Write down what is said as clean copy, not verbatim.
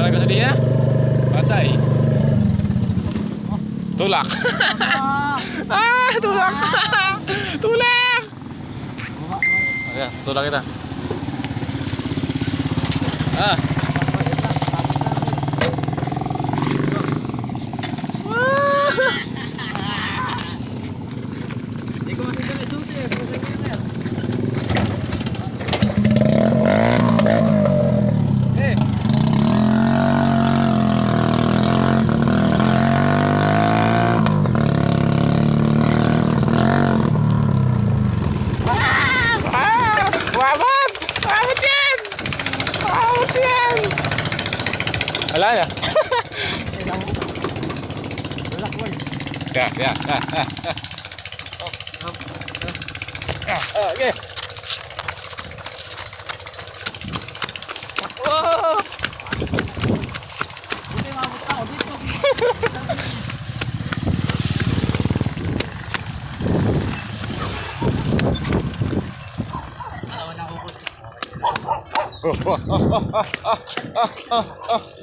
Wala gasolina? Patay. Tulak. Tulak. Tulak. Ayan, tulak kita. Hindi ko makita na isuti eh. Wala na. Tulak boy. Ya. Okay. Wow. Buti mabot ako dito. Oh.